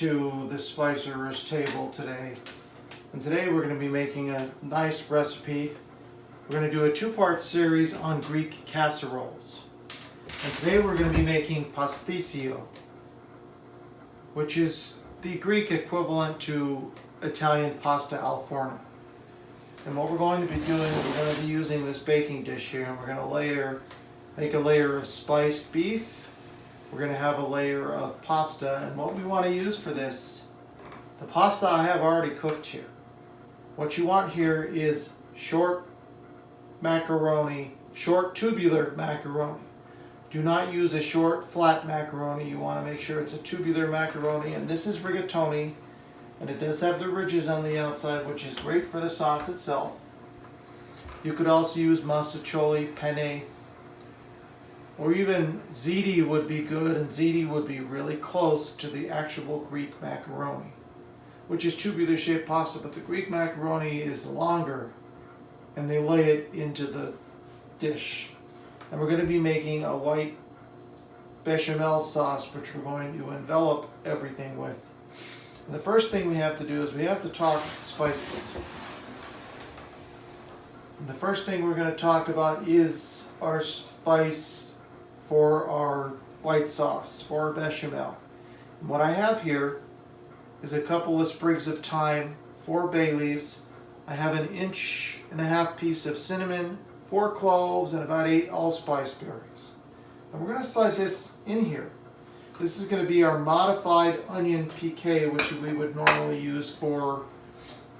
to the Spicerer's table today. And today we're going to be making a nice recipe. We're going to do a two-part series on Greek casseroles. And today we're going to be making pasticcio, which is the Greek equivalent to Italian pasta al forno. And what we're going to be doing is we're going to be using this baking dish here, and we're going to make a layer of spiced beef. We're going to have a layer of pasta, and what we want to use for this, the pasta I have already cooked here. What you want here is short macaroni, short tubular macaroni. Do not use a short flat macaroni. You want to make sure it's a tubular macaroni, and this is rigatoni, and it does have the ridges on the outside, which is great for the sauce itself. You could also use mustaccioli, penne, or even ziti would be good, and ziti would be really close to the actual Greek macaroni, which is tubular shaped pasta, but the Greek macaroni is longer, and they lay it into the dish. And we're going to be making a white bechamel sauce, which we're going to envelop everything with. And the first thing we have to do is we have to talk spices. And the first thing we're going to talk about is our spice for our white sauce, for our bechamel. And what I have here is a couple of sprigs of thyme, 4 bay leaves. I have an 1.5 inch piece of cinnamon, 4 cloves, and about 8 allspice berries. And we're going to slide this in here. This is going to be our modified onion piqué, which we would normally use for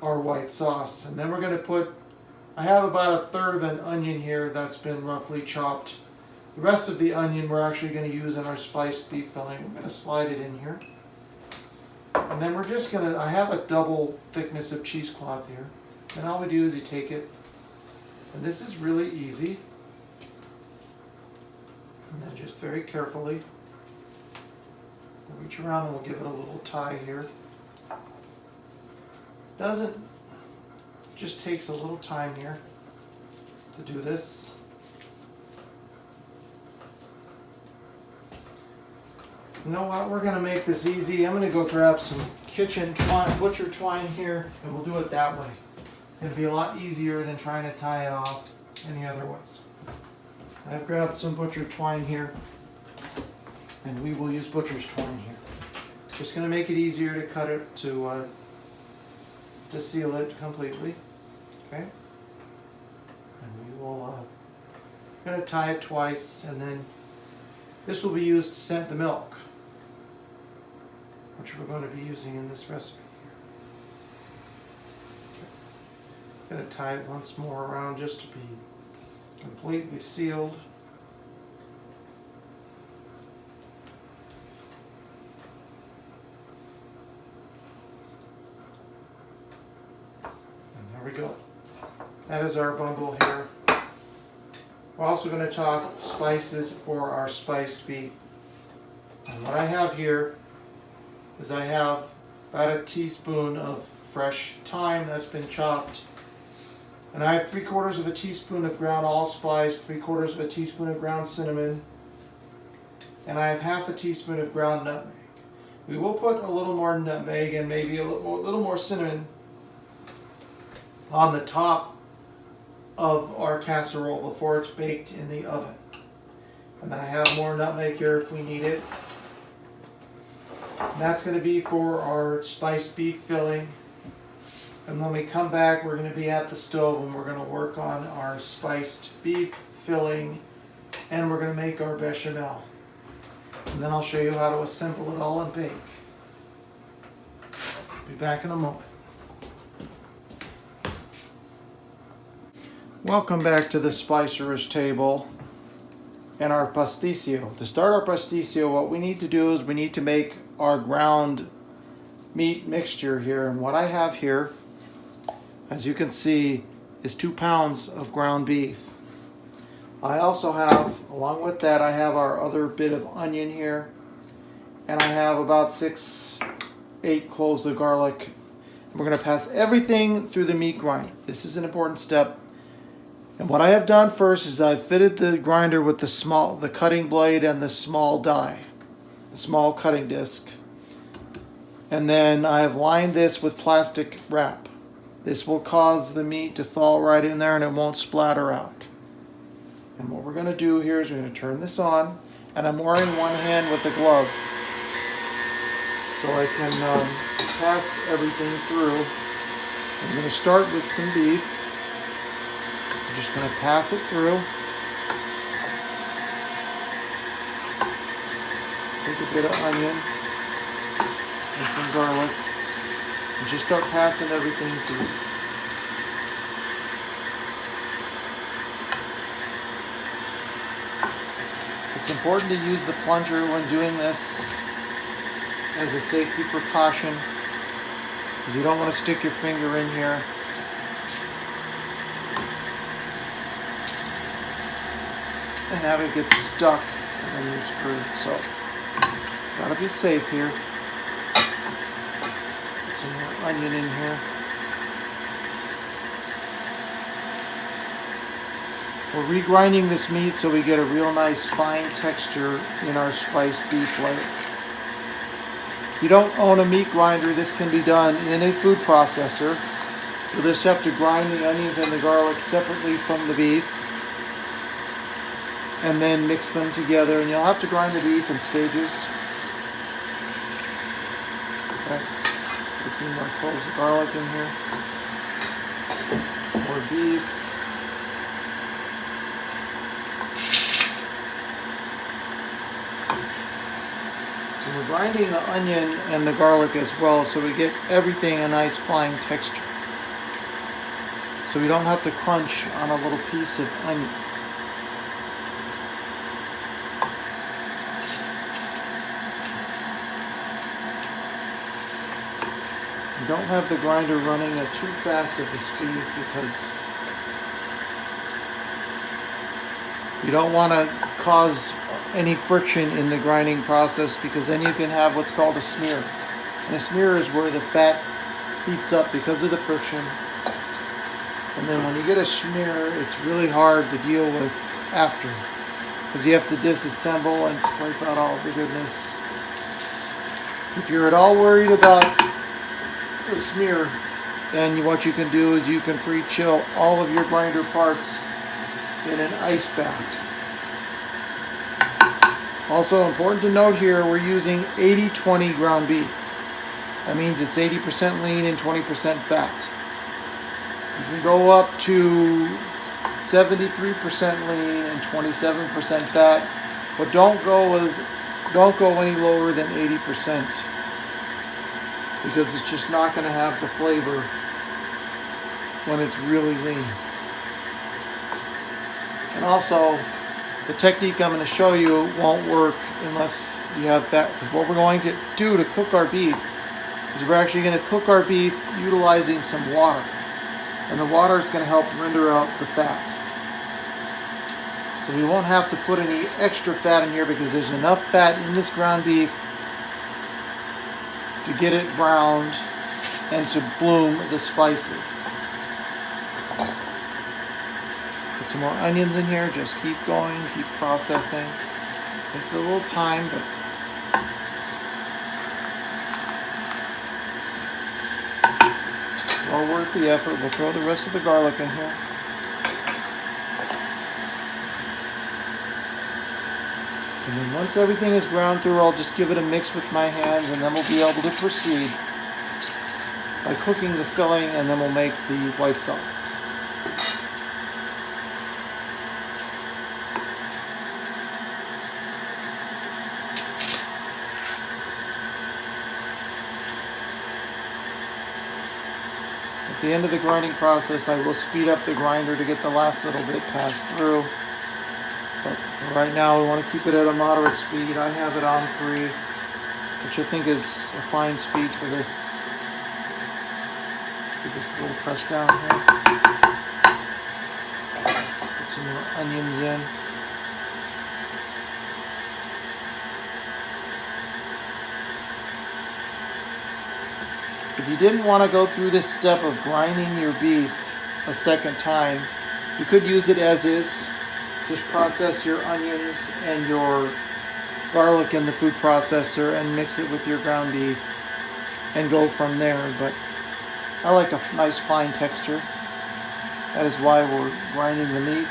our white sauce. And then we're going to I have about 1/3 of an onion here that's been roughly chopped. The rest of the onion we're actually going to use in our spiced beef filling. We're going to slide it in here. And then we're just going to, I have a double thickness of cheesecloth here. And all we do is you take it, and this is really easy. And then just very carefully, we'll reach around and we'll give it a little tie here. Just takes a little time here to do this. You know what, we're going to make this easy. I'm going to go grab some kitchen twine, butcher twine here, and we'll do it that way. It'll be a lot easier than trying to tie it off any other ways. I've grabbed some butcher twine here, and we will use butcher's twine here. Just going to make it easier to cut it, to seal it completely. Okay? And we will going to tie it twice, and then this will be used to scent the milk, which we're going to be using in this recipe here. Okay. Going to tie it once more around just to be completely sealed. And there we go. That is our bundle here. We're also going to talk spices for our spiced beef. And what I have here is I have about a teaspoon of fresh thyme that's been chopped. And I have 3/4 of a teaspoon of ground allspice, 3/4 of a teaspoon of ground cinnamon, and I have 1/2 teaspoon of ground nutmeg. We will put a little more nutmeg and maybe a little more cinnamon on the top of our casserole before it's baked in the oven. And then I have more nutmeg here if we need it. And that's going to be for our spiced beef filling. And when we come back, we're going to be at the stove and we're going to work on our spiced beef filling, and we're going to make our bechamel. And then I'll show you how to assemble it all and bake. Be back in a moment. Welcome back to the Spicerer's table and our pasticcio. To start our pasticcio, what we need to do is we need to make our ground meat mixture here. And what I have here, as you can see, is 2 pounds of ground beef. I also have, along with that, I have our other bit of onion here, and I have about 6-8 cloves of garlic. And we're going to pass everything through the meat grinder. This is an important step. And what I have done first is I've fitted the grinder with the cutting blade and the small die, the small cutting disc. And then I have lined this with plastic wrap. This will cause the meat to fall right in there and it won't splatter out. And what we're going to do here is we're going to turn this on, and I'm wearing one hand with the glove so I can pass everything through. I'm going to start with some beef. I'm just going to pass it through. Take a bit of onion and some garlic and just start passing everything through. It's important to use the plunger when doing this as a safety precaution, because you don't want to stick your finger in here. And have it get stuck and then you're screwed. So, gotta be safe here. Put some more onion in here. We're regrinding this meat so we get a real nice fine texture in our spiced beef layer. If you don't own a meat grinder, this can be done in a food processor. You'll just have to grind the onions and the garlic separately from the beef and then mix them together, and you'll have to grind the beef in stages. Okay. Put a few more cloves of garlic in here. More beef. And we're grinding the onion and the garlic as well, so we get everything a nice fine texture. So we don't have to crunch on a little piece of onion. You don't have the grinder running at too fast of a speed because you don't want to cause any friction in the grinding process, because then you can have what's called a smear. And a smear is where the fat heats up because of the friction. And then when you get a smear, it's really hard to deal with after, because you have to disassemble and scrape out all the goodness. If you're at all worried about the smear, then what you can do is you can pre-chill all of your grinder parts in an ice bath. Also important to note here, we're using 80-20 ground beef. That means it's 80% lean and 20% fat. You can go up to 73% lean and 27% fat, but don't go any lower than 80%, because it's just not going to have the flavor when it's really lean. And also, the technique I'm going to show you won't work unless you have fat, because what we're going to do to cook our beef is we're actually going to cook our beef utilizing some water. And the water is going to help render out the fat. So we won't have to put any extra fat in here, because there's enough fat in this ground beef to get it browned and to bloom the spices. Put some more onions in here. Just keep going, keep processing. Takes a little time, but well worth the effort. We'll throw the rest of the garlic in here. And then once everything is ground through, I'll just give it a mix with my hands, and then we'll be able to proceed by cooking the filling, and then we'll make the white sauce. At the end of the grinding process, I will speed up the grinder to get the last little bit passed through. But right now, we want to keep it at a moderate speed. I have it on 3, which I think is a fine speed for this. Get this a little pressed down here. Put some more onions in. If you didn't want to go through this step of grinding your beef a second time, you could use it as is. Just process your onions and your garlic in the food processor and mix it with your ground beef. and go from there. But I like a nice fine texture. That is why we're grinding the meat.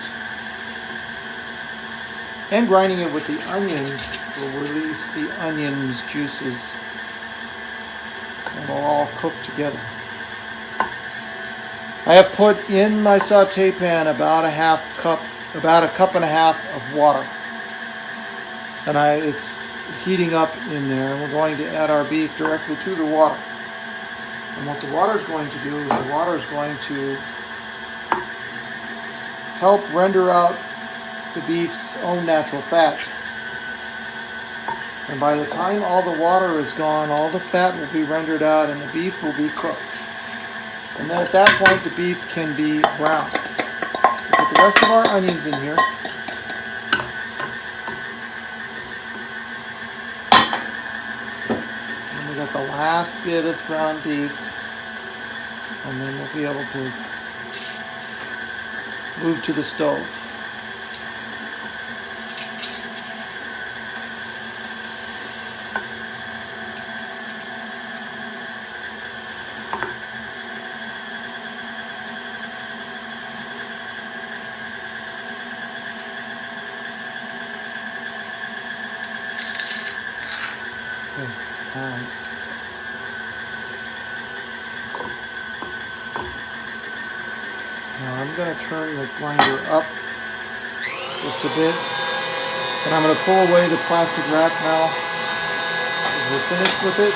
And grinding it with the onions will release the onions juices. And it'll all cook together. I have put in my saute pan about a cup and a half of water. And it's heating up in there. And we're going to add our beef directly to the water. And what the water is going to do is the water is going to help render out the beef's own natural fat. And by the time all the water is gone, all the fat will be rendered out and the beef will be cooked. And then at that point, the beef can be brown. We'll put the rest of our onions in here. And we got the last bit of ground beef. And then we'll be able to move to the stove. Alright. Now I'm going to turn the grinder up just a bit, and I'm going to pull away the plastic wrap now as we're finished with it.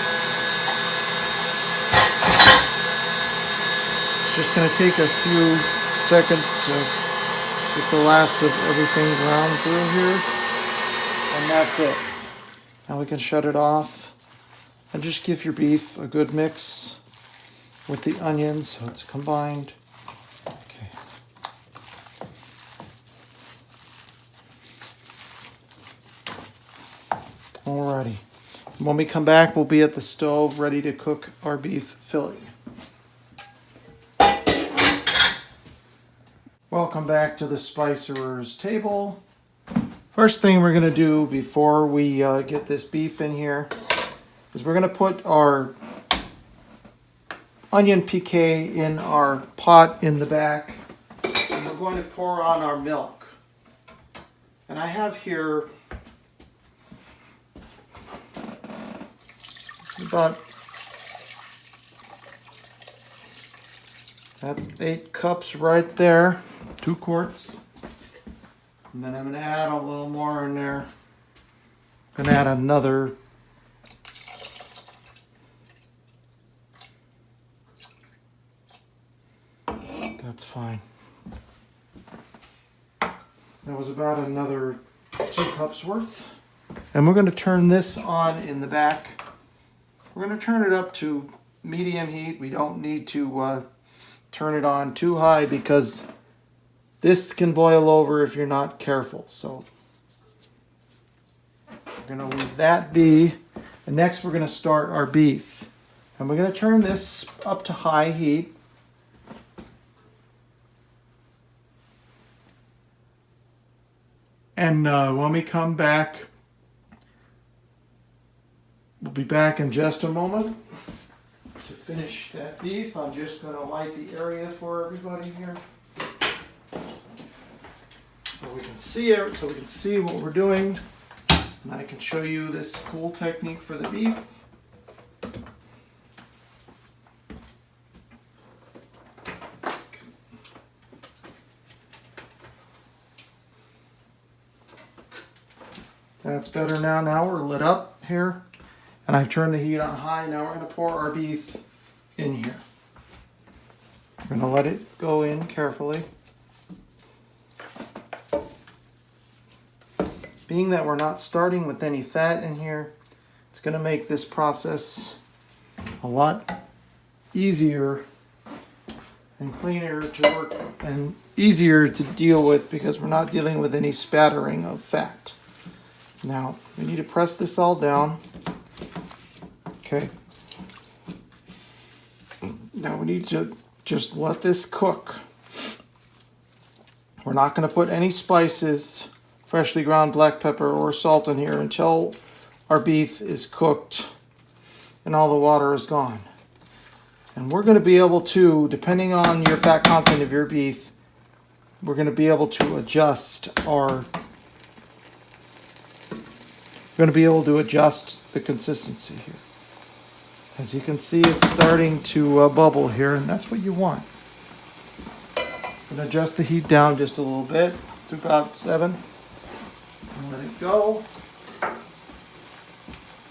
It's just going to take a few seconds to get the last of everything ground through here, and that's it. Now we can shut it off and just give your beef a good mix with the onions so it's combined. Okay. Alrighty. When we come back, we'll be at the stove ready to cook our beef fillet. Welcome back to the Spicerer's table. First thing we're going to do before we get this beef in here is we're going to put our onion piqué in our pot in the back, and we're going to pour on our milk. And I have here that's 8 cups right there, 2 quarts. And then I'm going to add a little more in there. I'm going to add another that's fine. That was about another 2 cups worth. And we're going to turn this on in the back. We're going to turn it up to medium heat. We don't need to turn it on too high because this can boil over if you're not careful. So we're going to leave that be. And next we're going to start our beef. And we're going to turn this up to high heat. And when we come back, we'll be back in just a moment to finish that beef. I'm just going to light the area for everybody here, so we can see it, so we can see what we're doing, and I can show you this cool technique for the beef. That's better now. Now we're lit up here, and I've turned the heat on high. Now we're going to pour our beef in here. We're going to let it go in carefully. Being that we're not starting with any fat in here, it's going to make this process a lot easier and cleaner to work and easier to deal with because we're not dealing with any spattering of fat. Now, we need to press this all down. Okay. Now we need to just let this cook. We're not going to put any spices, freshly ground black pepper or salt in here until our beef is cooked and all the water is gone. And we're going to be able to, depending on your fat content of your beef, we're going to be able to adjust the consistency here. As you can see, it's starting to bubble here, and that's what you want. I'm going to adjust the heat down just a little bit to about 7. And let it go.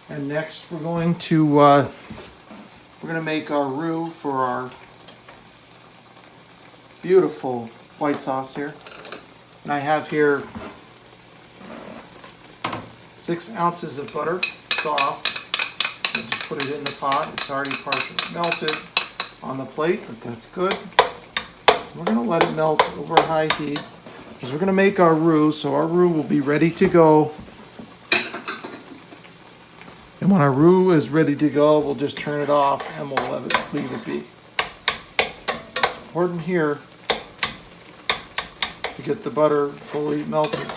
And next we're going to make our roux for our beautiful white sauce here. And I have here 6 ounces of butter, soft. I'll just put it in the pot. It's already partially melted on the plate, but that's good. We're going to let it melt over high heat because we're going to make our roux, so our roux will be ready to go. And when our roux is ready to go, we'll just turn it off and we'll leave it be. Important here to get the butter fully melted.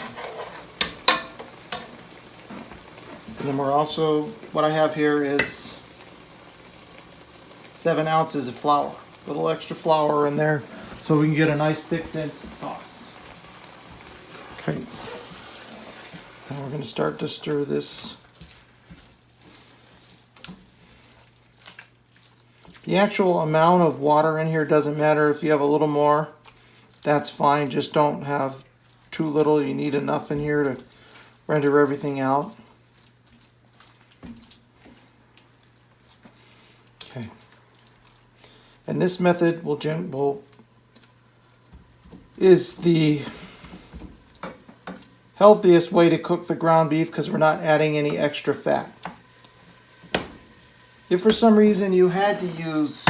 And then we're also, what I have here is 7 ounces of flour. A little extra flour in there so we can get a nice thick dense sauce. Okay. Now we're going to start to stir this. The actual amount of water in here doesn't matter. If you have a little more, that's fine. Just don't have too little. You need enough in here to render everything out. Okay. And this method is the healthiest way to cook the ground beef because we're not adding any extra fat. If for some reason you had to use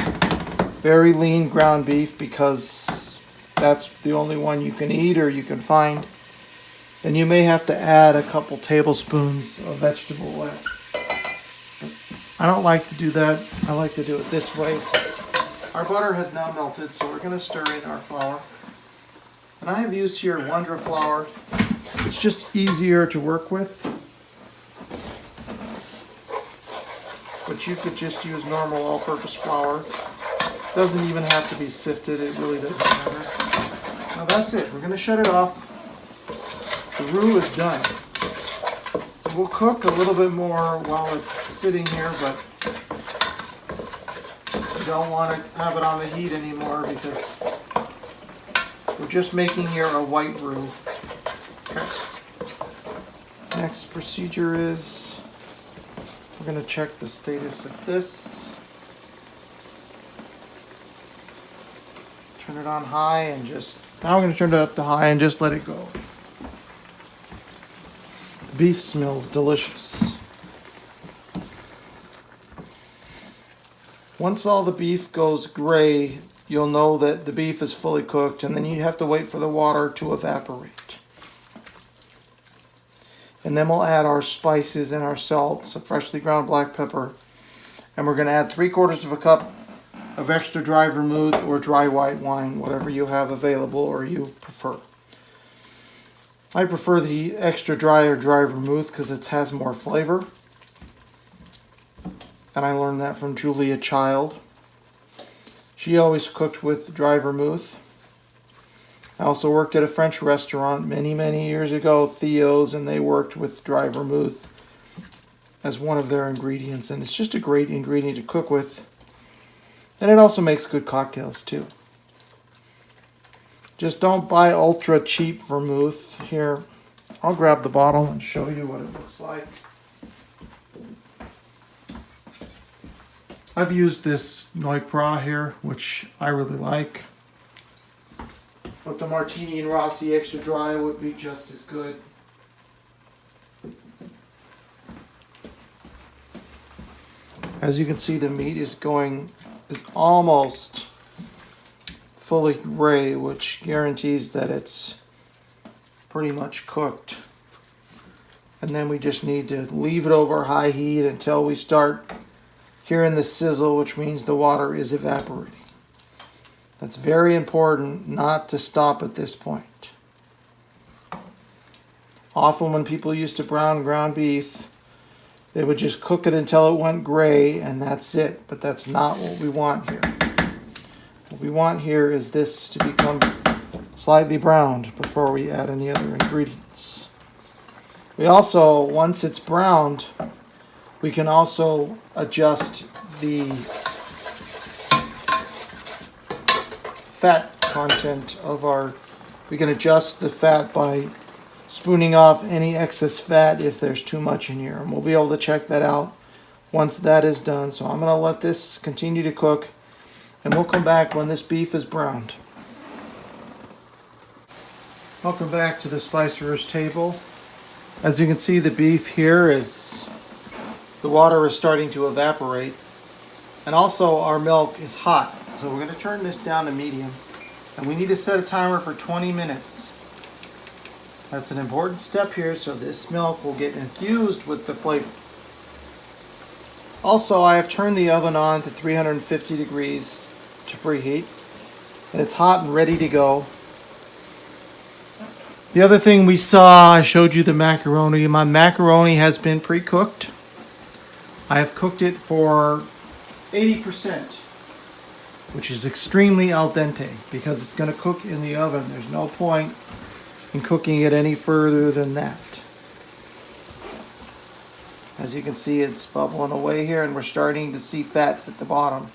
very lean ground beef because that's the only one you can eat or you can find, then you may have to add a couple tablespoons of vegetable oil. I don't like to do that. I like to do it this way. So our butter has now melted, so we're going to stir in our flour. And I have used here Wondra flour. It's just easier to work with. But you could just use normal all-purpose flour. Doesn't even have to be sifted. It really doesn't matter. Now that's it. We're going to shut it off. The roux is done. We'll cook a little bit more while it's sitting here, but we don't want to have it on the heat anymore because we're just making here a white roux. Okay. Next procedure is we're going to check the status of this. Turn it on high and now I'm going to turn it up to high and just let it go. The beef smells delicious. Once all the beef goes gray, you'll know that the beef is fully cooked, and then you have to wait for the water to evaporate. And then we'll add our spices and our salt, some freshly ground black pepper. And we're going to add 3/4 of a cup of extra dry vermouth or dry white wine, whatever you have available or you prefer. I prefer the extra dry or dry vermouth because it has more flavor. And I learned that from Julia Child. She always cooked with dry vermouth. I also worked at a French restaurant many, many years ago, Theo's, and they worked with dry vermouth as one of their ingredients. And it's just a great ingredient to cook with. And it also makes good cocktails too. Just don't buy ultra cheap vermouth. Here, I'll grab the bottle and show you what it looks like. I've used this Noipra here, which I really like. But the Martini and Rossi extra dry would be just as good. As you can see, the meat is almost fully gray, which guarantees that it's pretty much cooked. And then we just need to leave it over high heat until we start hearing the sizzle, which means the water is evaporating. That's very important not to stop at this point. Often when people used to brown ground beef, they would just cook it until it went gray and that's it. But that's not what we want here. What we want here is this to become slightly browned before we add any other ingredients. We also, once it's browned, we can also adjust the fat content of we can adjust the fat by spooning off any excess fat if there's too much in here. And we'll be able to check that out once that is done. So I'm going to let this continue to cook and we'll come back when this beef is browned. Welcome back to the Spicerer's table. As you can see, the beef here the water is starting to evaporate. And also our milk is hot. So we're going to turn this down to medium. And we need to set a timer for 20 minutes. That's an important step here so this milk will get infused with the flavor. Also, I have turned the oven on to 350 degrees to preheat. And it's hot and ready to go. The other thing we saw, I showed you the macaroni. My macaroni has been pre-cooked. I have cooked it for 80%, which is extremely al dente because it's going to cook in the oven. There's no point in cooking it any further than that. As you can see, it's bubbling away here and we're starting to see fat at the bottom.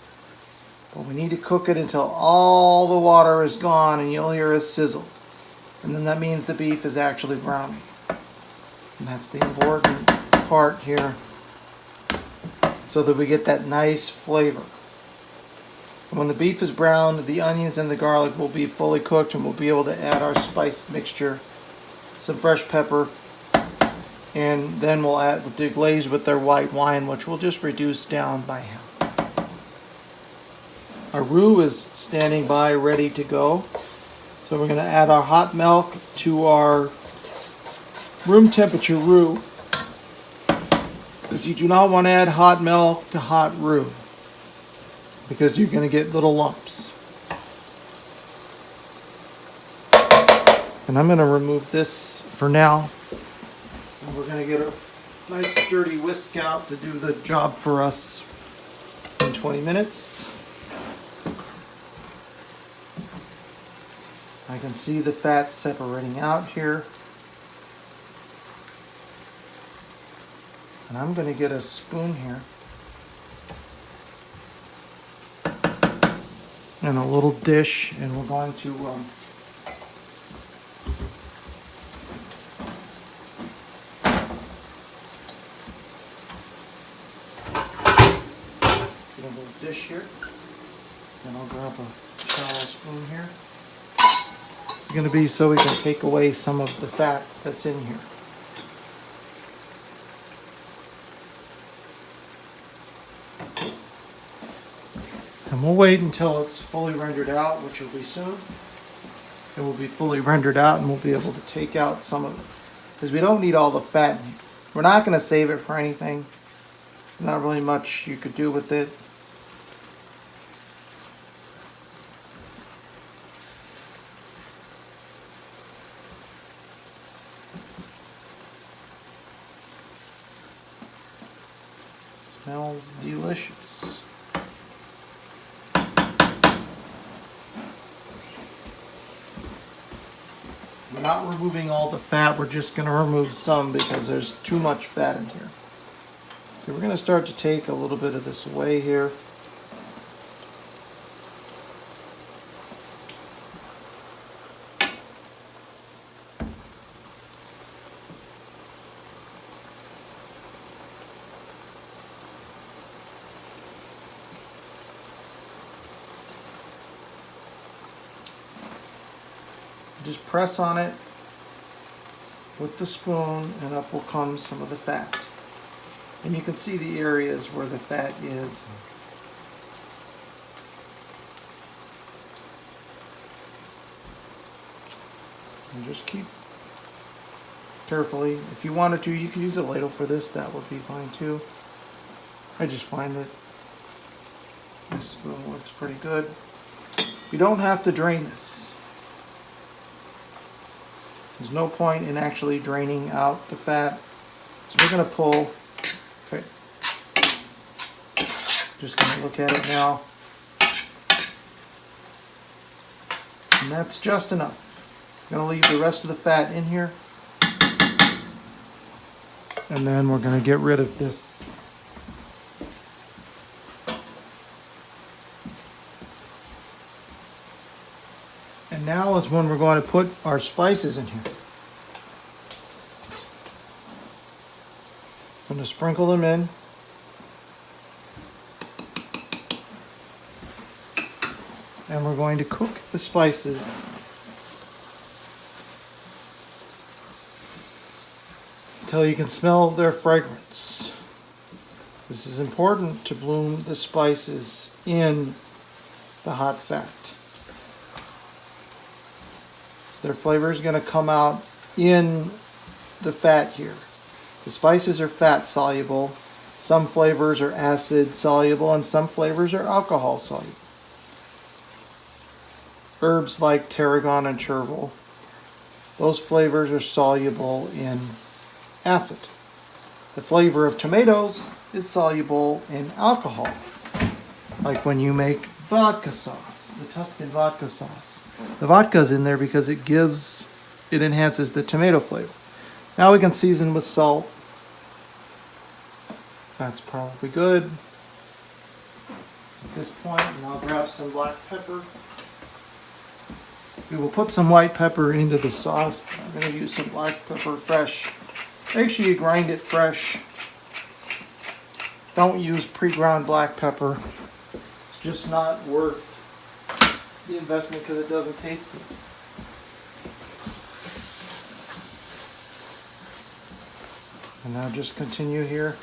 But we need to cook it until all the water is gone and you'll hear a sizzle. And then that means the beef is actually browning. And that's the important part here, so that we get that nice flavor. And when the beef is browned, the onions and the garlic will be fully cooked and we'll be able to add our spice mixture, some fresh pepper, and then we'll deglaze with their white wine, which we'll just reduce down by half. Our roux is standing by ready to go. So we're going to add our hot milk to our room temperature roux, because you do not want to add hot milk to hot roux because you're going to get little lumps. And I'm going to remove this for now. And we're going to get a nice sturdy whisk out to do the job for us in 20 minutes. I can see the fat separating out here. And I'm going to get a spoon here and a little dish, and we're going to get a little dish here. And I'll grab a shallow spoon here. This is going to be so we can take away some of the fat that's in here. And we'll wait until it's fully rendered out, which will be soon. It will be fully rendered out and we'll be able to take out some of it, because we don't need all the fat in here. We're not going to save it for anything. Not really much you could do with it. Smells delicious. We're not removing all the fat, we're just going to remove some because there's too much fat in here. So we're going to start to take a little bit of this away here. Just press on it with the spoon and up will come some of the fat. And you can see the areas where the fat is. And just keep carefully. If you wanted to, you could use a ladle for this. That would be fine too. I just find that this spoon works pretty good. You don't have to drain this. There's no point in actually draining out the fat. So we're going to pull, okay, Just going to look at it now. And that's just enough. I'm going to leave the rest of the fat in here. And then we're going to get rid of this. And now is when we're going to put our spices in here. I'm going to sprinkle them in. And we're going to cook the spices until you can smell their fragrance. This is important to bloom the spices in the hot fat. Their flavor is going to come out in the fat here. The spices are fat soluble. Some flavors are acid soluble and some flavors are alcohol soluble. Herbs like tarragon and chervil, those flavors are soluble in acid. The flavor of tomatoes is soluble in alcohol, like when you make vodka sauce, the Tuscan vodka sauce. The vodka's in there because it enhances the tomato flavor. Now we can season with salt. That's probably good at this point, and I'll grab some black pepper. We will put some white pepper into the sauce. I'm going to use some black pepper fresh. Make sure you grind it fresh. Don't use pre-ground black pepper. It's just not worth the investment because it doesn't taste good. And now just continue here.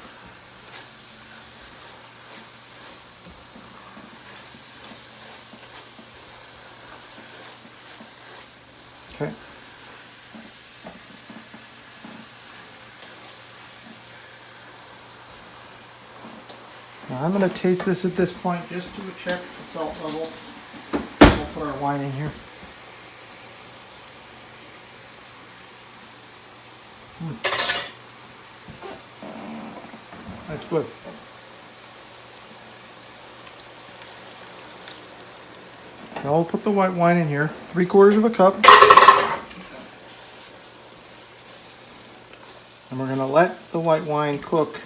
Okay. Now I'm going to taste this at this point just to check the salt level. We'll put our wine in here. That's good. Now we'll put the white wine in here, 3/4 cup. And we're going to let the white wine cook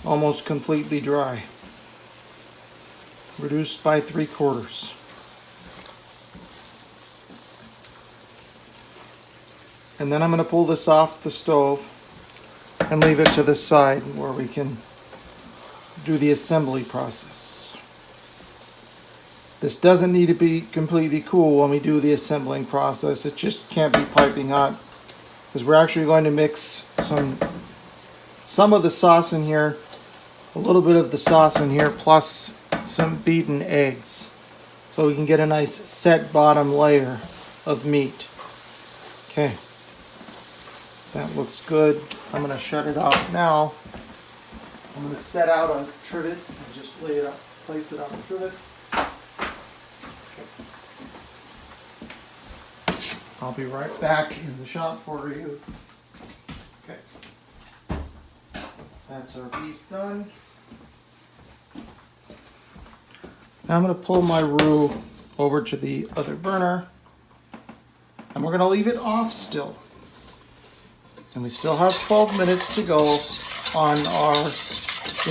almost completely dry. Reduced by 3/4. And then I'm going to pull this off the stove and leave it to the side where we can do the assembly process. This doesn't need to be completely cool when we do the assembling process. It just can't be piping hot because we're actually going to mix some of the sauce in here, a little bit of the sauce in here, plus some beaten eggs, so we can get a nice set bottom layer of meat. Okay, that looks good. I'm going to shut it off now. I'm going to set out a trivet and just place it on the trivet. I'll be right back in the shop for you. Okay. That's our beef done. Now I'm going to pull my roux over to the other burner. And we're going to leave it off still. And we still have 12 minutes to go on our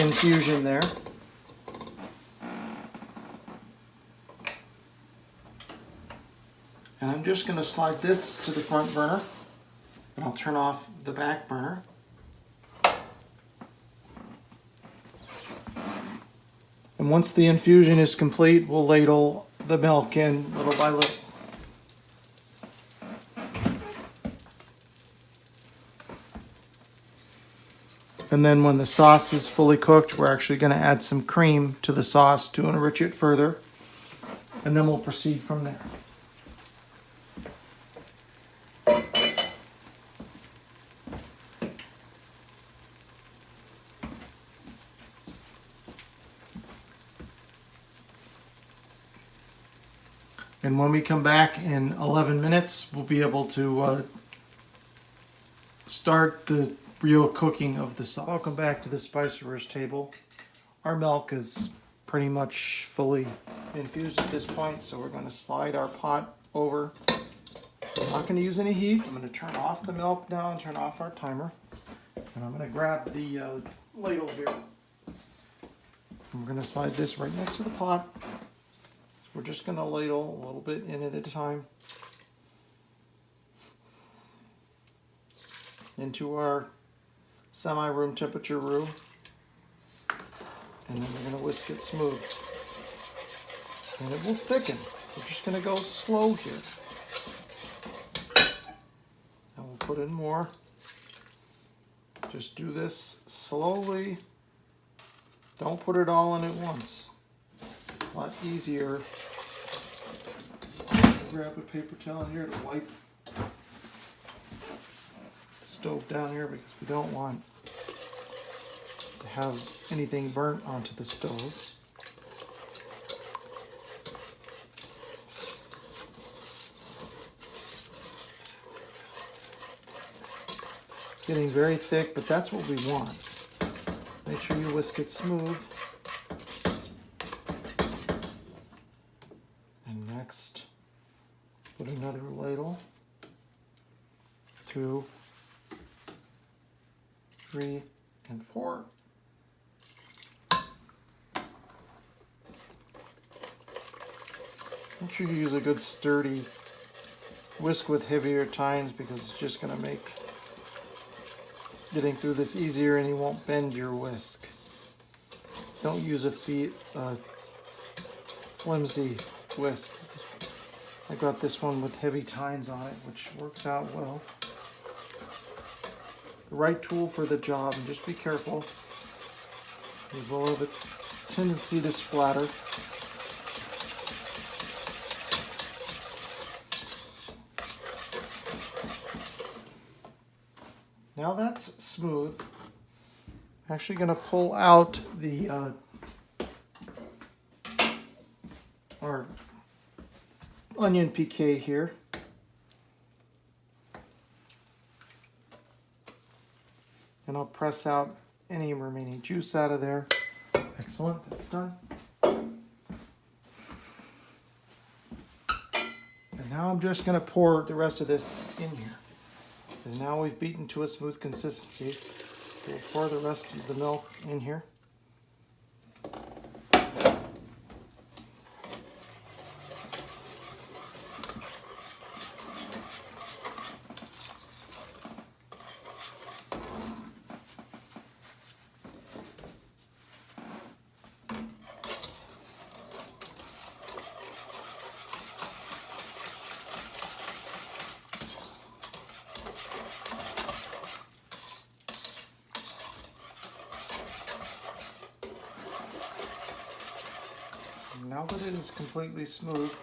infusion there. And I'm just going to slide this to the front burner, and I'll turn off the back burner. And once the infusion is complete, we'll ladle the milk in little by little. And then when the sauce is fully cooked, we're actually going to add some cream to the sauce to enrich it further. And then we'll proceed from there. And when we come back in 11 minutes, we'll be able to start the real cooking of the sauce. Welcome back to the Spicerer's table. Our milk is pretty much fully infused at this point, so we're going to slide our pot over. I'm not going to use any heat. I'm going to turn off the milk now and turn off our timer. And I'm going to grab the ladle here. And we're going to slide this right next to the pot. We're just going to ladle a little bit in it at a time into our semi-room temperature roux. And then we're going to whisk it smooth. And it will thicken. We're just going to go slow here. And we'll put in more. Just do this slowly. Don't put it all in at once. A lot easier. Grab a paper towel here to wipe the stove down here because we don't want to have anything burnt onto the stove. It's getting very thick, but that's what we want. Make sure you whisk it smooth. And next, put another ladle. 2, 3, and 4. Make sure you use a good sturdy whisk with heavier tines because it's just going to make getting through this easier and you won't bend your whisk. Don't use a flimsy whisk. I got this one with heavy tines on it, which works out well. The right tool for the job, and just be careful. You will have a tendency to splatter. Now that's smooth. I'm actually going to pull out the our onion piqué here. And I'll press out any remaining juice out of there. Excellent, that's done. And now I'm just going to pour the rest of this in here. Because now we've beaten to a smooth consistency. We'll pour the rest of the milk in here. Now that it is completely smooth,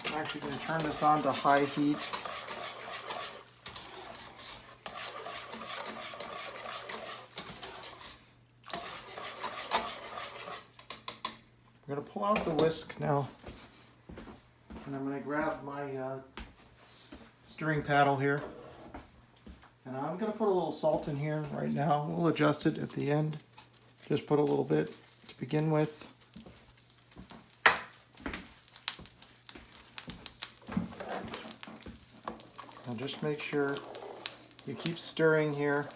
I'm actually going to turn this on to high heat. I'm going to pull out the whisk now, and I'm going to grab my stirring paddle here, and I'm going to put a little salt in here right now. We'll adjust it at the end. Just put a little bit to begin with. Now just make sure you keep stirring here.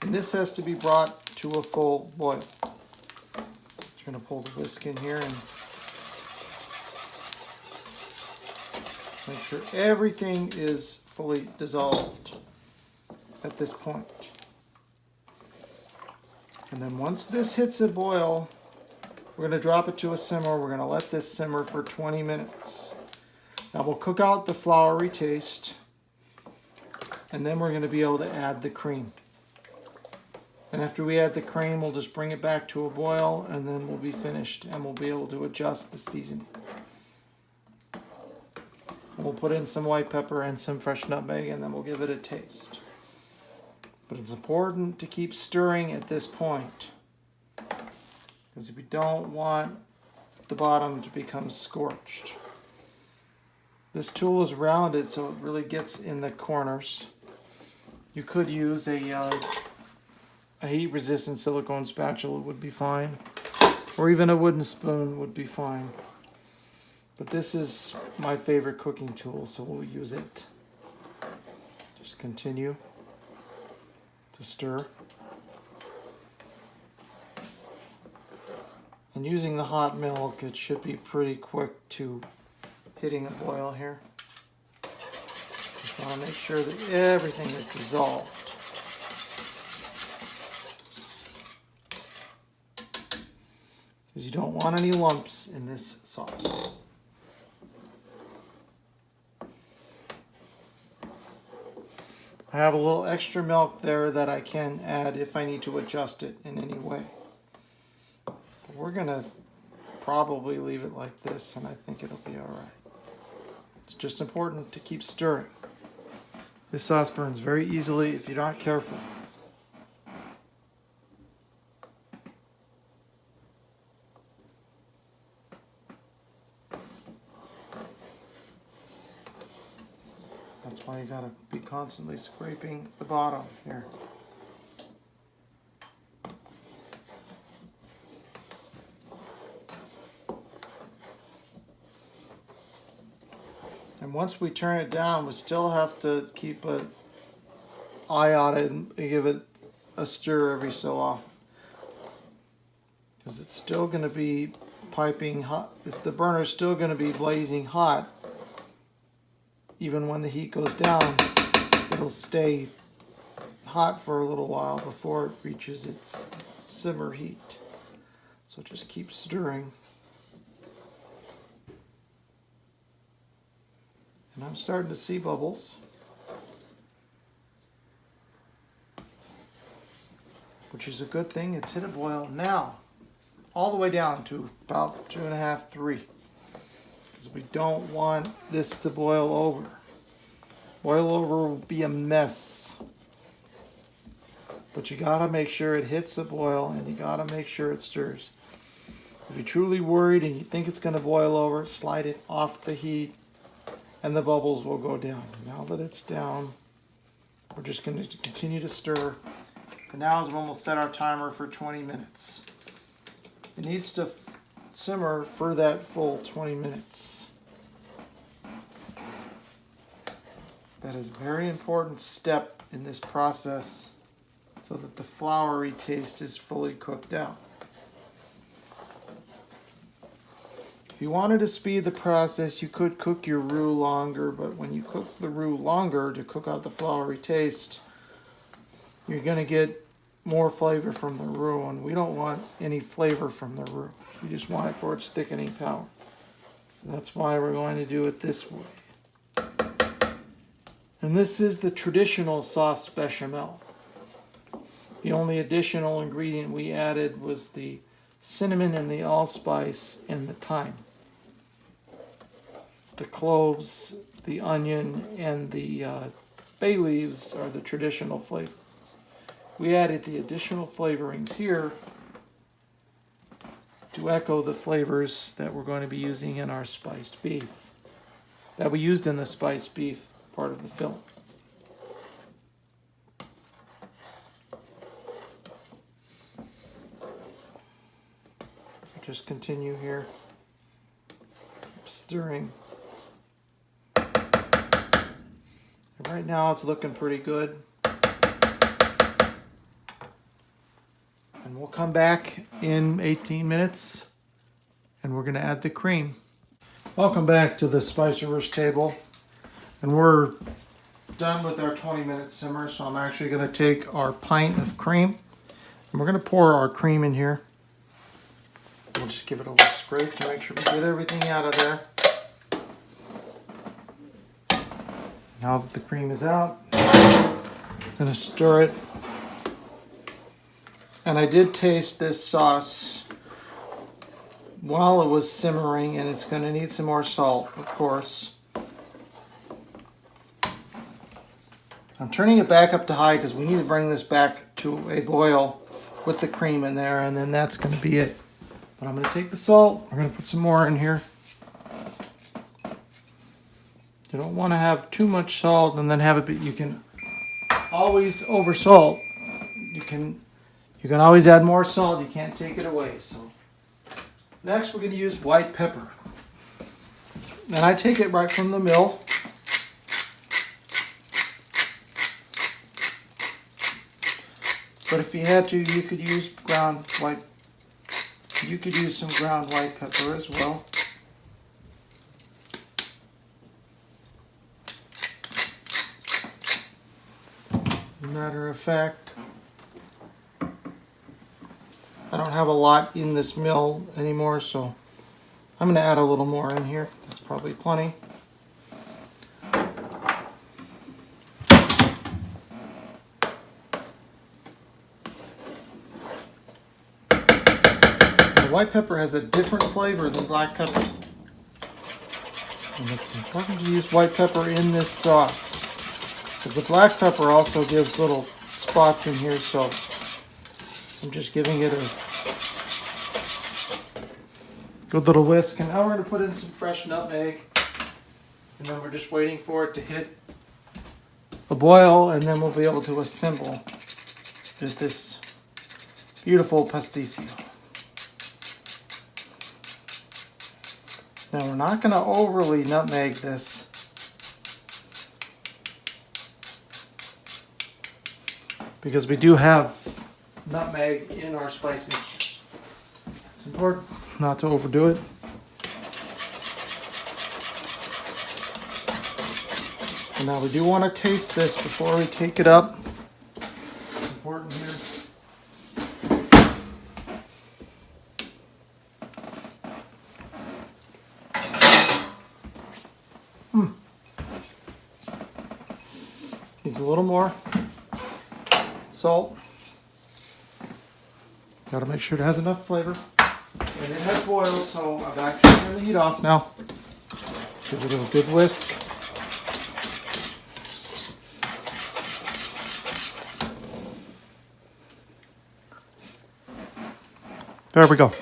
And this has to be brought to a full boil. Just going to pull the whisk in here and make sure everything is fully dissolved at this point. And then once this hits a boil, we're going to drop it to a simmer. We're going to let this simmer for 20 minutes. Now we'll cook out the floury taste. And then we're going to be able to add the cream. And after we add the cream, we'll just bring it back to a boil, and then we'll be finished, and we'll be able to adjust the seasoning. And we'll put in some white pepper and some fresh nutmeg, and then we'll give it a taste. But it's important to keep stirring at this point, because we don't want the bottom to become scorched. This tool is rounded, so it really gets in the corners. You could use a a heat-resistant silicone spatula would be fine, or even a wooden spoon would be fine. But this is my favorite cooking tool, so we'll use it. Just continue to stir. And using the hot milk, it should be pretty quick to hitting a boil here. Just want to make sure that everything is dissolved. Because you don't want any lumps in this sauce. I have a little extra milk there that I can add if I need to adjust it in any way. But we're going to probably leave it like this, and I think it'll be all right. It's just important to keep stirring. This sauce burns very easily if you're not careful. That's why you gotta be constantly scraping the bottom here. And once we turn it down, we still have to keep an eye on it and give it a stir every so often. Because it's still going to be piping hot. The burner's still going to be blazing hot. Even when the heat goes down, it'll stay hot for a little while before it reaches its simmer heat. So just keep stirring. And I'm starting to see bubbles, which is a good thing. It's hit a boil now, all the way down to about 2.5, 3. Because we don't want this to boil over. Boil over will be a mess. But you gotta make sure it hits a boil, and you gotta make sure it stirs. If you're truly worried and you think it's gonna boil over, slide it off the heat, and the bubbles will go down. Now that it's down, we're just going to continue to stir. And now is when we'll set our timer for 20 minutes. It needs to simmer for that full 20 minutes. That is a very important step in this process so that the floury taste is fully cooked out. If you wanted to speed the process, you could cook your roux longer, but when you cook the roux longer to cook out the floury taste, you're going to get more flavor from the roux, and we don't want any flavor from the roux. We just want it for its thickening power. That's why we're going to do it this way. And this is the traditional sauce bechamel. The only additional ingredient we added was the cinnamon and the allspice and the thyme. The cloves, the onion, and the bay leaves are the traditional flavor. We added the additional flavorings here to echo the flavors that we're going to be using in our spiced beef, that we used in the spiced beef part of the film. So just continue here, stirring. Right now it's looking pretty good. And we'll come back in 18 minutes and we're going to add the cream. Welcome back to the Spicerer's table. And we're done with our 20-minute simmer, so I'm actually going to take our pint of cream and we're going to pour our cream in here. We'll just give it a little scrape to make sure we get everything out of there. Now that the cream is out, I'm going to stir it. And I did taste this sauce while it was simmering, and it's going to need some more salt, of course. I'm turning it back up to high because we need to bring this back to a boil with the cream in there, and then that's going to be it. But I'm going to take the salt. We're going to put some more in here. You don't want to have too much salt and then have it, but you can always over salt. You can You can always add more salt, you can't take it away. So next we're going to use white pepper. And I take it right from the mill. But if you had to, you could use ground white. You could use some ground white pepper as well. Matter of fact, I don't have a lot in this mill anymore, so I'm going to add a little more in here. That's probably plenty. White pepper has a different flavor than black pepper. And it's important to use white pepper in this sauce, because the black pepper also gives little spots in here, so I'm just giving it a good little whisk. And now we're going to put in some fresh nutmeg, and then we're just waiting for it to hit a boil, and then we'll be able to assemble this beautiful pasticcio. Now we're not going to overly nutmeg this, because we do have nutmeg in our spice mixtures. It's important not to overdo it. And now we do want to taste this before we take it up. It's important here. Needs a little more salt. Got to make sure it has enough flavor. And it has boiled, so I've actually turned the heat off now. Give it a good whisk. There we go.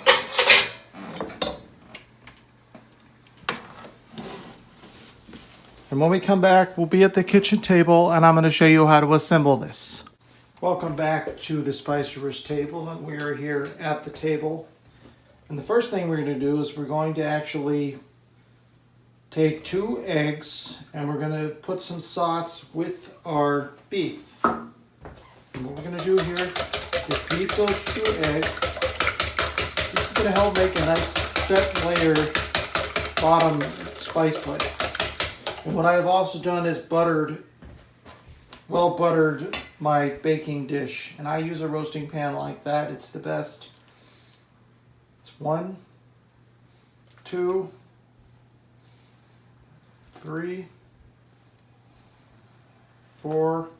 And when we come back, we'll be at the kitchen table, and I'm going to show you how to assemble this. Welcome back to the Spicerer's table, and we are here at the table. And the first thing we're going to do is we're going to actually take 2 eggs, and we're going to put some sauce with our beef. And what we're going to do here is beat those 2 eggs. This is going to help make a nice set layer bottom spice layer. And what I have also done is well buttered my baking dish. And I use a roasting pan like that. It's the best. It's 1, 2, 3, 4, 5.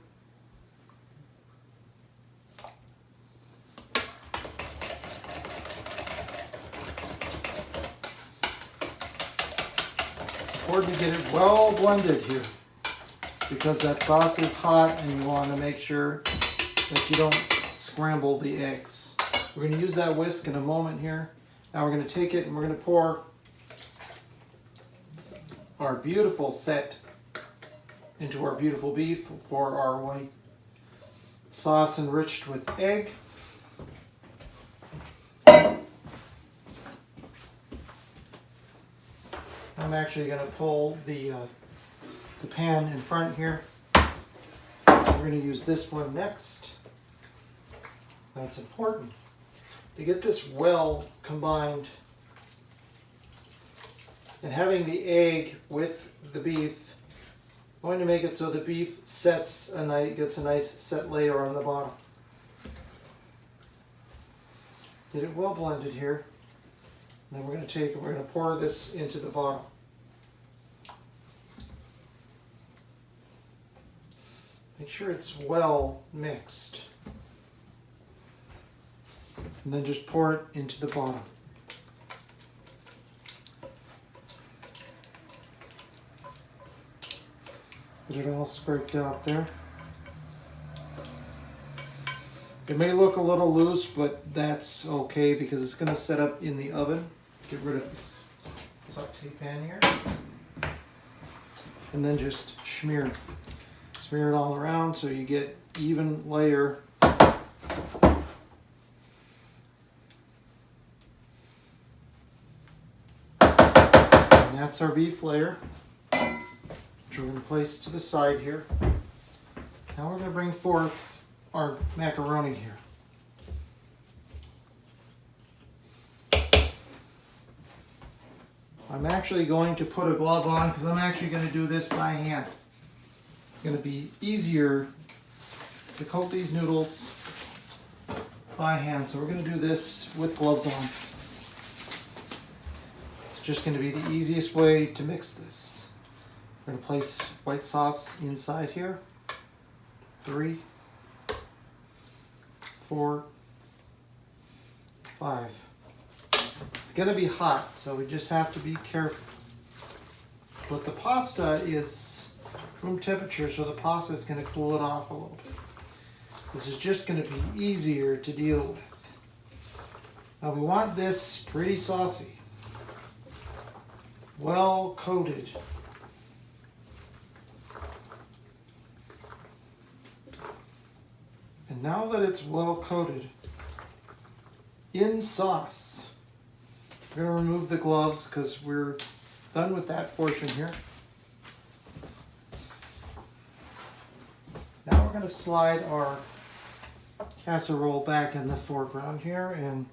To get it well blended here, because that sauce is hot and you want to make sure that you don't scramble the eggs. We're going to use that whisk in a moment here. Now we're going to take it and we're going to pour our beautiful set into our beautiful beef. We'll pour our white sauce enriched with egg. I'm actually going to pull the pan in front here. We're going to use this one next. That's important. To get this well combined, and having the egg with the beef, I'm going to make it so the beef gets a nice set layer on the bottom. Get it well blended here. And then we're going to pour this into the bottom. Make sure it's well mixed. And then just pour it into the bottom. Get it all scraped out there. It may look a little loose, but that's okay because it's going to set up in the oven. Get rid of this saute pan here. And then just smear it. Smear it all around so you get even layer that's our beef layer, which we're going to place to the side here. Now we're going to bring forth our macaroni here. I'm actually going to put a glove on because I'm actually going to do this by hand. It's going to be easier to coat these noodles by hand, so we're going to do this with gloves on. It's just going to be the easiest way to mix this. We're going to place white sauce inside here. 3, 4, 5. It's going to be hot, so we just have to be careful. But the pasta is room temperature, so the pasta is going to cool it off a little bit. This is just going to be easier to deal with. Now we want this pretty saucy, well coated. And now that it's well coated in sauce, we're going to remove the gloves because we're done with that portion here. Now we're going to slide our casserole back in the foreground here and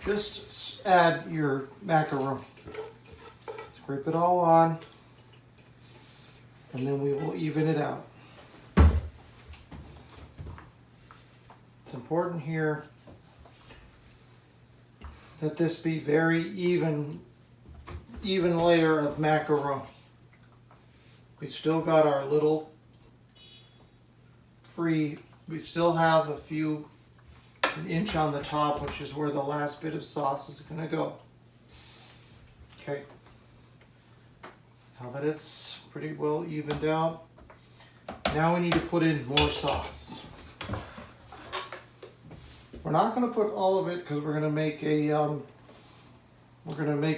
just add your macaroni. Scrape it all on, and then we will even it out. It's important here that this be very even layer of macaroni. We still got our little free, we still have an inch on the top, which is where the last bit of sauce is going to go. Okay. Now that it's pretty well evened out, now we need to put in more sauce. We're not going to put all of it because we're going to make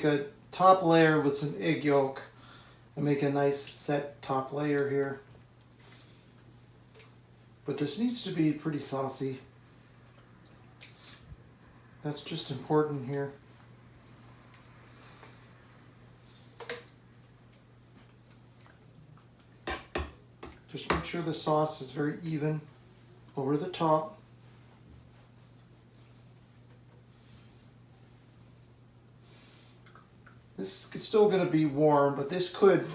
a top layer with some egg yolk and make a nice set top layer here. But this needs to be pretty saucy. That's just important here. Just make sure the sauce is very even over the top. This is still going to be warm, but this could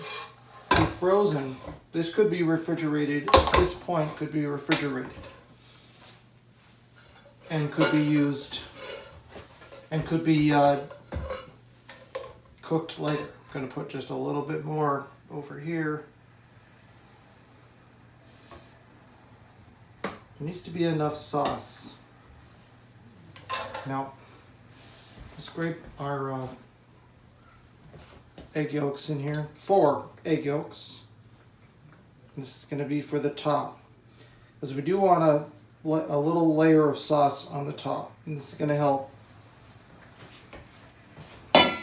be frozen. This could be refrigerated. At this point, could be refrigerated and could be used and could be cooked later. I'm going to put just a little bit more over here. There needs to be enough sauce. Now, scrape our egg yolks in here. 4 egg yolks. This is going to be for the top, because we do want a little layer of sauce on the top. And this is going to help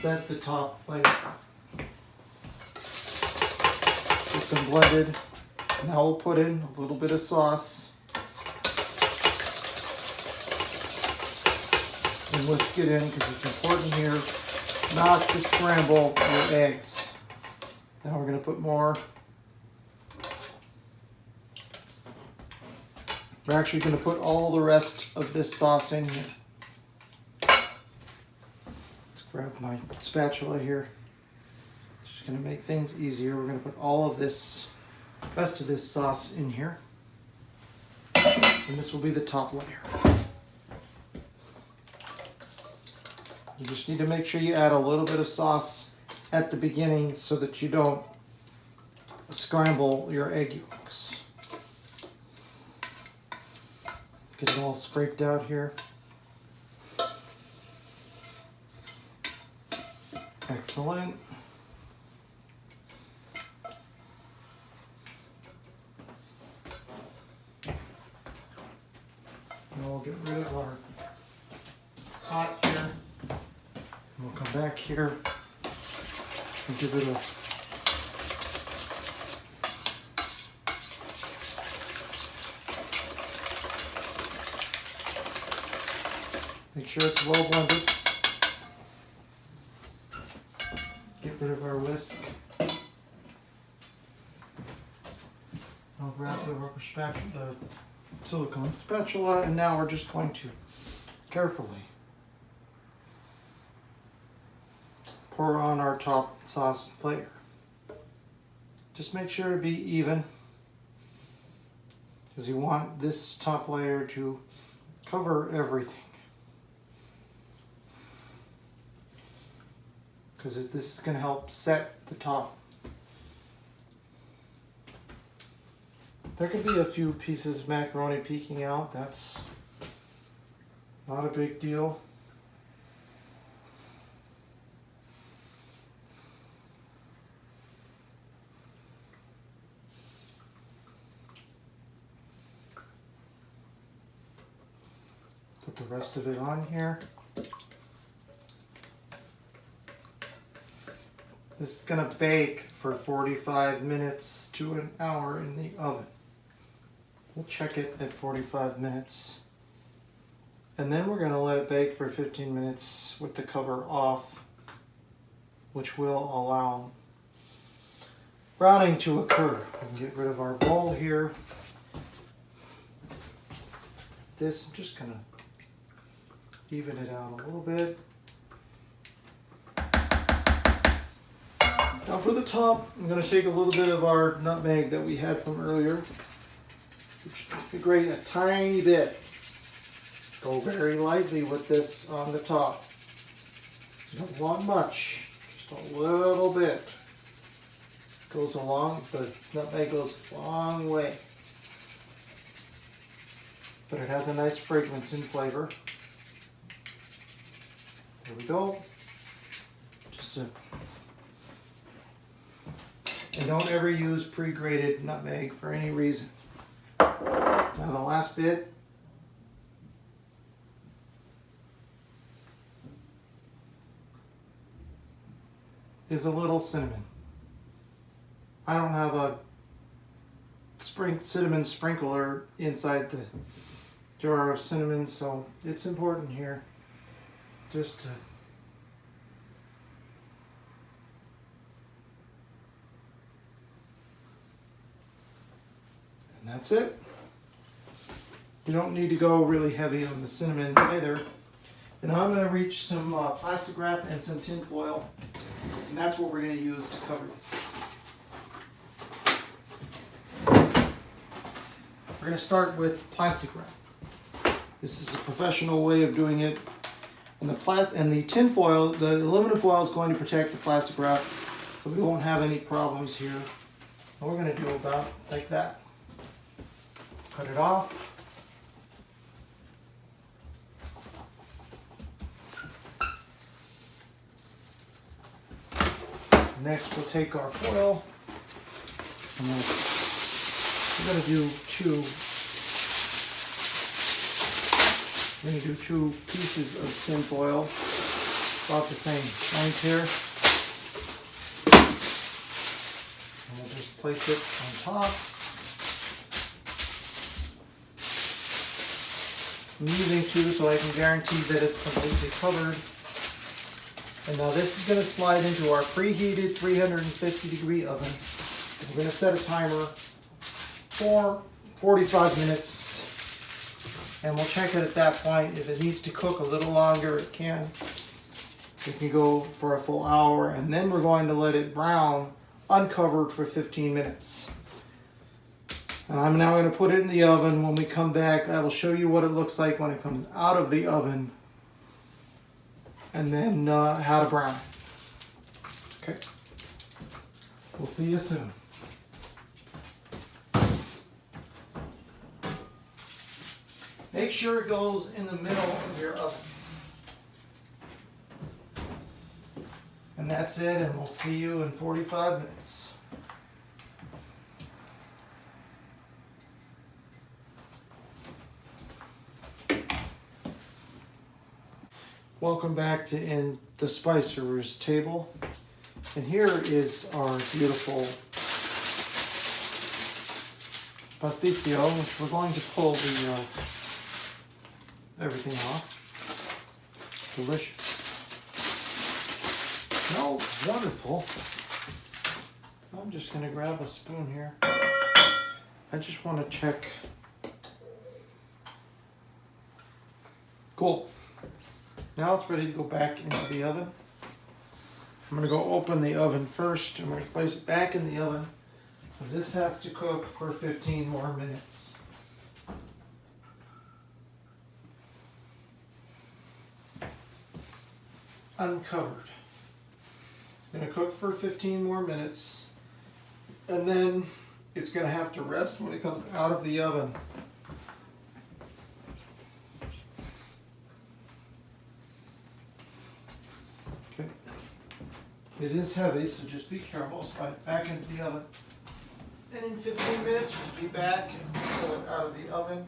set the top layer. Get them blended. Now we'll put in a little bit of sauce and whisk it in, because it's important here not to scramble your eggs. Now we're going to put more. We're actually going to put all the rest of this sauce in here. Let's grab my spatula here. Just going to make things easier. We're going to put all of this, rest of this sauce in here. And this will be the top layer. You just need to make sure you add a little bit of sauce at the beginning so that you don't scramble your egg yolks. Get it all scraped out here. Excellent. And we'll get rid of our pot here. We'll come back here and give it a make sure it's well blended. Get rid of our whisk. I'll grab the rubber spatula, the silicone spatula, and now we're just going to carefully pour on our top sauce layer. Just make sure to be even, because you want this top layer to cover everything. Because this is going to help set the top. There could be a few pieces of macaroni peeking out. That's not a big deal. Put the rest of it on here. This is going to bake for 45 minutes to an hour in the oven. We'll check it at 45 minutes. And then we're going to let it bake for 15 minutes with the cover off, which will allow browning to occur. We can get rid of our bowl here. This, I'm just going to even it out a little bit. Now for the top, I'm going to take a little bit of our nutmeg that we had from earlier, which we grate a tiny bit. Go very lightly with this on the top. You don't want much, just a little bit. Goes along, the nutmeg goes a long way. But it has a nice fragrance and flavor. There we go. And don't ever use pre-grated nutmeg for any reason. Now the last bit is a little cinnamon. I don't have a cinnamon sprinkler inside the jar of cinnamon, so it's important here just to and that's it. You don't need to go really heavy on the cinnamon either. And I'm going to reach some plastic wrap and some tin foil, and that's what we're going to use to cover this. We're going to start with plastic wrap. This is a professional way of doing it. And the tin foil, the aluminum foil is going to protect the plastic wrap, so we won't have any problems here. And we're going to do about like that. Cut it off. Next, we'll take our foil, and we're going to do two pieces of tin foil, about the same length here. And we'll just place it on top. I'm using two so I can guarantee that it's completely covered. And now this is going to slide into our preheated 350-degree oven. We're going to set a timer for 45 minutes. And we'll check it at that point. If it needs to cook a little longer, it can. It can go for a full hour. And then we're going to let it brown uncovered for 15 minutes. And I'm now going to put it in the oven. When we come back, I will show you what it looks like when it comes out of the oven. And then how to brown it. Okay. We'll see you soon. Make sure it goes in the middle of your oven. And that's it, and we'll see you in 45 minutes. Welcome back to the Spicerer's table. And here is our beautiful Pasticcio, which we're going to pull the everything off. Delicious. Smells wonderful. I'm just going to grab a spoon here. I just want to check. Cool. Now it's ready to go back into the oven. I'm going to go open the oven first. I'm going to place it back in the oven because this has to cook for 15 more minutes. Uncovered. Going to cook for 15 more minutes, and then it's going to have to rest when it comes out of the oven. Okay. It is heavy, so just be careful. Slide it back into the oven. And in 15 minutes, we'll be back and pull it out of the oven.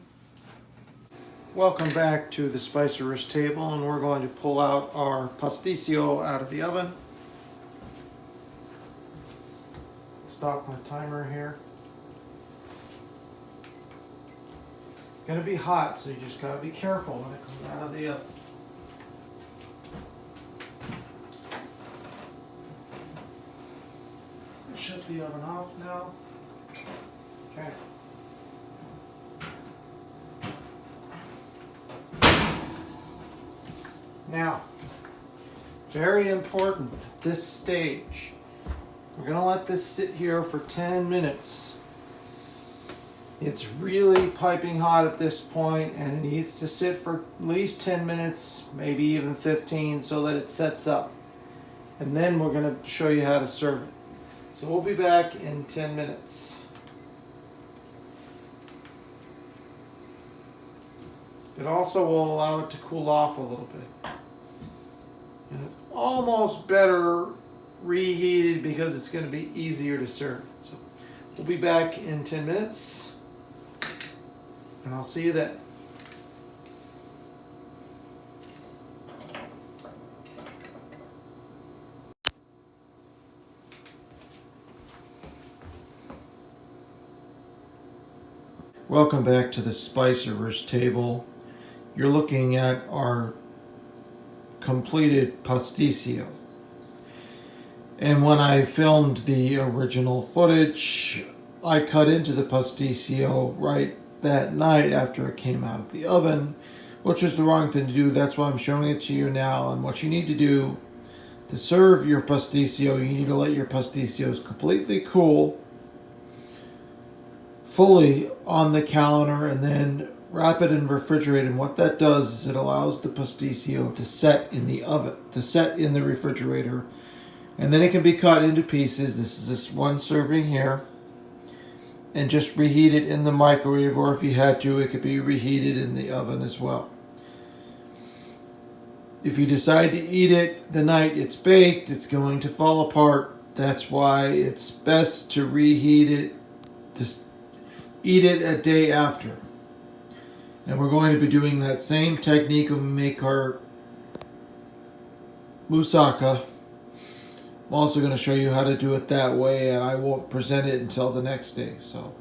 Welcome back to the Spicerer's table, and we're going to pull out our pasticcio out of the oven. Stop my timer here. It's going to be hot, so you just got to be careful when it comes out of the oven. Shut the oven off now. Okay. Now, very important at this stage, we're going to let this sit here for 10 minutes. It's really piping hot at this point, and it needs to sit for at least 10 minutes, maybe even 15, so that it sets up. And then we're going to show you how to serve it. So we'll be back in 10 minutes. It also will allow it to cool off a little bit. And it's almost better reheated because it's going to be easier to serve. So we'll be back in 10 minutes, and I'll see you then. Welcome back to the Spicerer's table. You're looking at our completed pasticcio. And when I filmed the original footage, I cut into the pasticcio right that night after it came out of the oven, which is the wrong thing to do. That's why I'm showing it to you now. And what you need to do to serve your pasticcio, you need to let your pasticcios completely cool, fully on the counter, and then wrap it and refrigerate. And what that does is it allows the pasticcio to set in the oven, to set in the refrigerator, and then it can be cut into pieces. This is just one serving here, and just reheat it in the microwave, or if you had to, it could be reheated in the oven as well. If you decide to eat it the night it's baked, it's going to fall apart. That's why it's best to reheat it, to eat it a day after. And we're going to be doing that same technique when we make our moussaka. I'm also going to show you how to do it that way, and I won't present it until the next day. So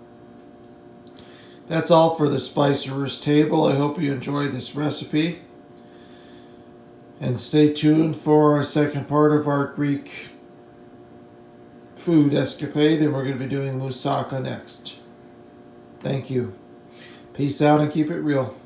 that's all for the Spicerer's table. I hope you enjoy this recipe. And stay tuned for our second part of our Greek food escapade, and we're going to be doing moussaka next. Thank you. Peace out and keep it real.